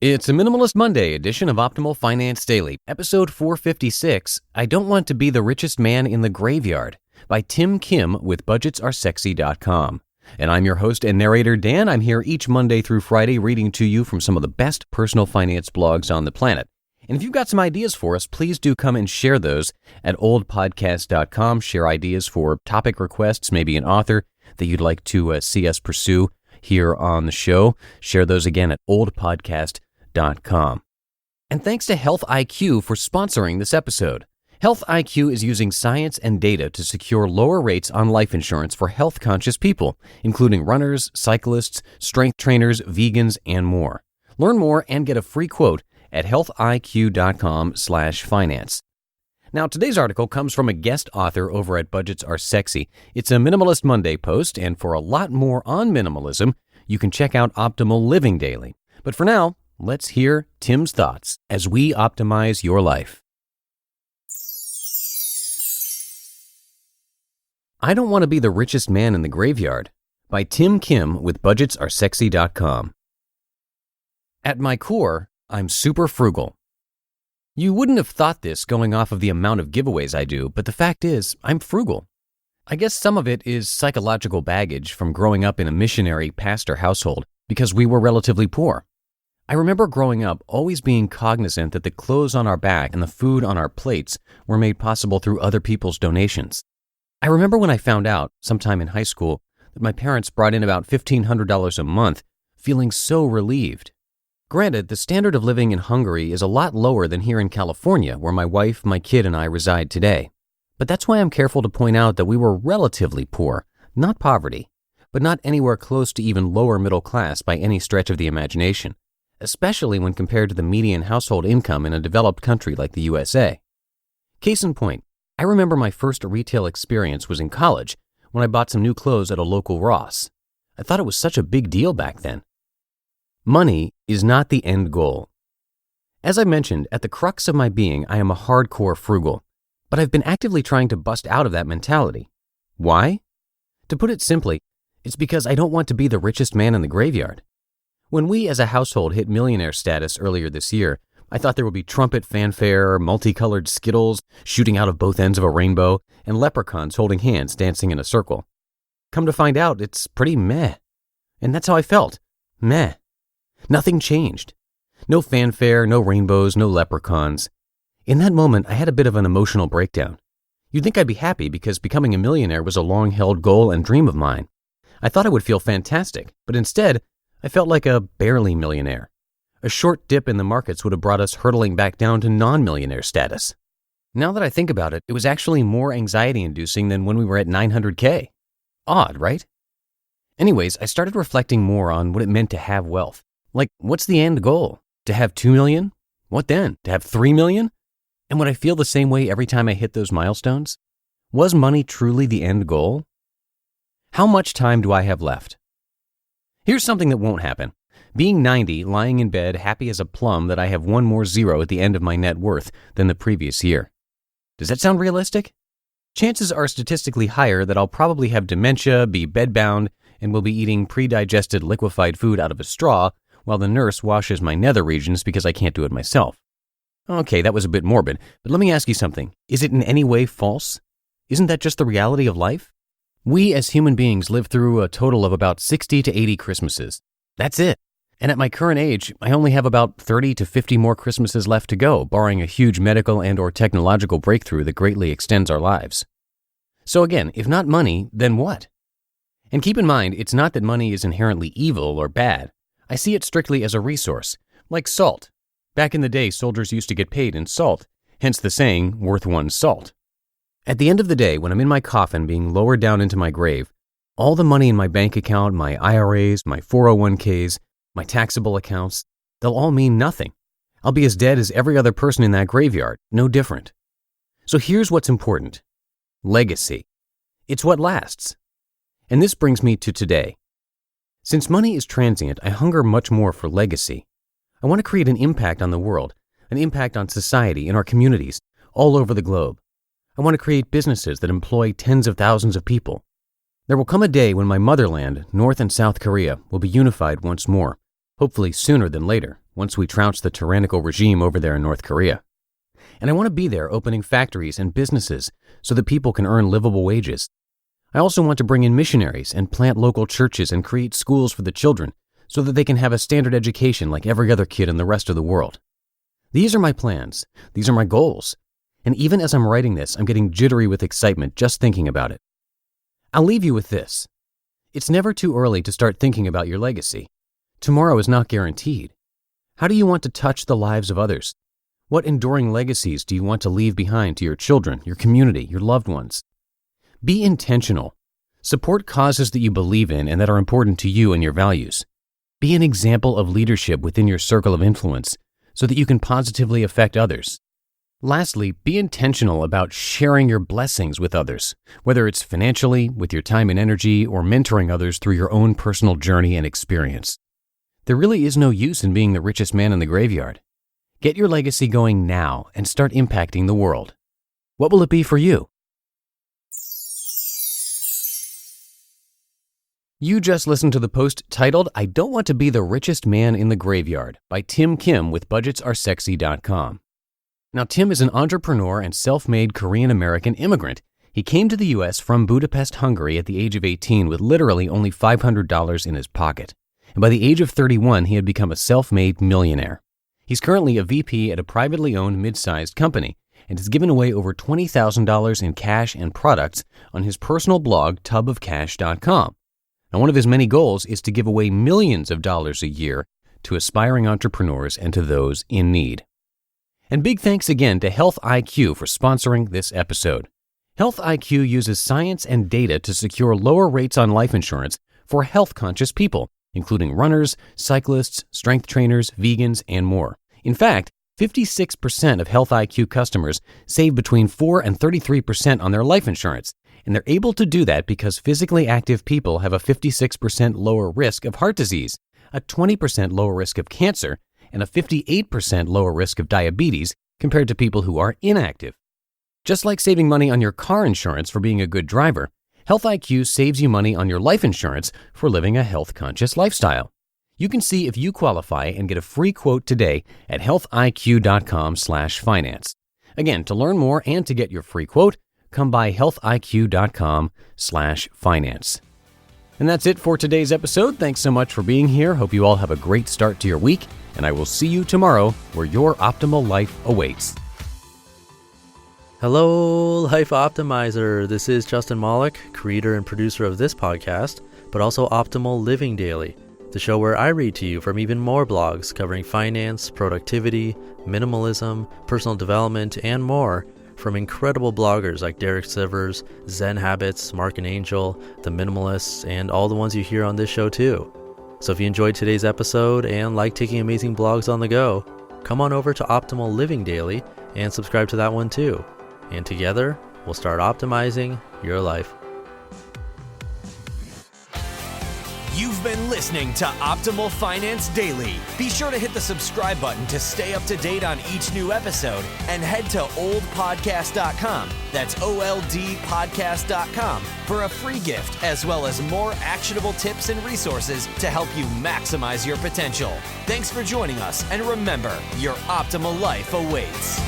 It's a Minimalist Monday edition of Optimal Finance Daily, episode 456, I Don't Want to Be the Richest Man in the Graveyard, by Tim Kim with budgetsaresexy.com. And I'm your host and narrator, Dan. I'm here each Monday through Friday reading to you from some of the best personal finance blogs on the planet. And if you've got some ideas for us, please do come and share those at oldpodcast.com. Share ideas for topic requests, maybe an author that you'd like to see us pursue here on the show. Share those again at oldpodcast.com. And thanks to Health IQ for sponsoring this episode. Health IQ is using science and data to secure lower rates on life insurance for health-conscious people, including runners, cyclists, strength trainers, vegans, and more. Learn more and get a free quote at healthiq.com/finance. Now, today's article comes from a guest author over at Budgets Are Sexy. It's a Minimalist Monday post, and for a lot more on minimalism, you can check out Optimal Living Daily. But for now, let's hear Tim's thoughts as we optimize your life. I Don't Want to Be the Richest Man in the Graveyard, by Tim Kim with budgetsaresexy.com. At my core, I'm super frugal. You wouldn't have thought this going off of the amount of giveaways I do, but the fact is, I'm frugal. I guess some of it is psychological baggage from growing up in a missionary pastor household because we were relatively poor. I remember growing up always being cognizant that the clothes on our back and the food on our plates were made possible through other people's donations. I remember when I found out, sometime in high school, that my parents brought in about $1,500 a month, feeling so relieved. Granted, the standard of living in Hungary is a lot lower than here in California, where my wife, my kid, and I reside today. But that's why I'm careful to point out that we were relatively poor, not poverty, but not anywhere close to even lower middle class by any stretch of the imagination, especially when compared to the median household income in a developed country like the USA. Case in point, I remember my first retail experience was in college when I bought some new clothes at a local Ross. I thought it was such a big deal back then. Money is not the end goal. As I mentioned, at the crux of my being, I am a hardcore frugal, but I've been actively trying to bust out of that mentality. Why? To put it simply, it's because I don't want to be the richest man in the graveyard. When we as a household hit millionaire status earlier this year, I thought there would be trumpet fanfare, multicolored Skittles shooting out of both ends of a rainbow, and leprechauns holding hands dancing in a circle. Come to find out, it's pretty meh. And that's how I felt. Meh. Nothing changed. No fanfare, no rainbows, no leprechauns. In that moment, I had a bit of an emotional breakdown. You'd think I'd be happy because becoming a millionaire was a long-held goal and dream of mine. I thought I would feel fantastic, but instead, I felt like a barely millionaire. A short dip in the markets would have brought us hurtling back down to non-millionaire status. Now that I think about it, it was actually more anxiety-inducing than when we were at 900K. Odd, right? Anyways, I started reflecting more on what it meant to have wealth. Like, what's the end goal? To have 2 million? What then? To have 3 million? And would I feel the same way every time I hit those milestones? Was money truly the end goal? How much time do I have left? Here's something that won't happen. Being 90, lying in bed, happy as a plum that I have one more zero at the end of my net worth than the previous year. Does that sound realistic? Chances are statistically higher that I'll probably have dementia, be bedbound, and will be eating pre-digested liquefied food out of a straw while the nurse washes my nether regions because I can't do it myself. Okay, that was a bit morbid, but let me ask you something. Is it in any way false? Isn't that just the reality of life? We as human beings live through a total of about 60 to 80 Christmases. That's it. And at my current age, I only have about 30 to 50 more Christmases left to go, barring a huge medical and/or technological breakthrough that greatly extends our lives. So again, if not money, then what? And keep in mind, it's not that money is inherently evil or bad. I see it strictly as a resource, like salt. Back in the day, soldiers used to get paid in salt, hence the saying, worth one's salt. At the end of the day, when I'm in my coffin being lowered down into my grave, all the money in my bank account, my IRAs, my 401ks, my taxable accounts, they'll all mean nothing. I'll be as dead as every other person in that graveyard, no different. So here's what's important. Legacy. It's what lasts. And this brings me to today. Since money is transient, I hunger much more for legacy. I want to create an impact on the world, an impact on society, in our communities, all over the globe. I want to create businesses that employ tens of thousands of people. There will come a day when my motherland, North and South Korea, will be unified once more, hopefully sooner than later, once we trounce the tyrannical regime over there in North Korea. And I want to be there opening factories and businesses so that people can earn livable wages. I also want to bring in missionaries and plant local churches and create schools for the children so that they can have a standard education like every other kid in the rest of the world. These are my plans. These are my goals. And even as I'm writing this, I'm getting jittery with excitement just thinking about it. I'll leave you with this. It's never too early to start thinking about your legacy. Tomorrow is not guaranteed. How do you want to touch the lives of others? What enduring legacies do you want to leave behind to your children, your community, your loved ones? Be intentional. Support causes that you believe in and that are important to you and your values. Be an example of leadership within your circle of influence so that you can positively affect others. Lastly, be intentional about sharing your blessings with others, whether it's financially, with your time and energy, or mentoring others through your own personal journey and experience. There really is no use in being the richest man in the graveyard. Get your legacy going now and start impacting the world. What will it be for you? You just listened to the post titled, "I Don't Want to Be the Richest Man in the Graveyard" by Tim Kim with budgetsaresexy.com. Now, Tim is an entrepreneur and self-made Korean-American immigrant. He came to the U.S. from Budapest, Hungary at the age of 18 with literally only $500 in his pocket. And by the age of 31, he had become a self-made millionaire. He's currently a VP at a privately owned mid-sized company and has given away over $20,000 in cash and products on his personal blog, tubofcash.com. Now, one of his many goals is to give away millions of dollars a year to aspiring entrepreneurs and to those in need. And big thanks again to Health IQ for sponsoring this episode. Health IQ uses science and data to secure lower rates on life insurance for health-conscious people, including runners, cyclists, strength trainers, vegans, and more. In fact, 56% of Health IQ customers save between 4 and 33% on their life insurance, and they're able to do that because physically active people have a 56% lower risk of heart disease, a 20% lower risk of cancer, and a 58% lower risk of diabetes compared to people who are inactive. Just like saving money on your car insurance for being a good driver, Health IQ saves you money on your life insurance for living a health-conscious lifestyle. You can see if you qualify and get a free quote today at healthiq.com/finance. Again, to learn more and to get your free quote, come by healthiq.com/finance. And that's it for today's episode. Thanks so much for being here. Hope you all have a great start to your week, and I will see you tomorrow where your optimal life awaits. Hello, Life Optimizer. This is Justin Malik, creator and producer of this podcast, but also Optimal Living Daily, the show where I read to you from even more blogs covering finance, productivity, minimalism, personal development, and more from incredible bloggers like Derek Sivers, Zen Habits, Mark and Angel, The Minimalists, and all the ones you hear on this show too. So if you enjoyed today's episode and like taking amazing blogs on the go, come on over to Optimal Living Daily and subscribe to that one too. And together, we'll start optimizing your life. You've been listening to Optimal Finance Daily. Be sure to hit the subscribe button to stay up to date on each new episode and head to oldpodcast.com. That's OLDpodcast.com for a free gift as well as more actionable tips and resources to help you maximize your potential. Thanks for joining us, and remember, your optimal life awaits.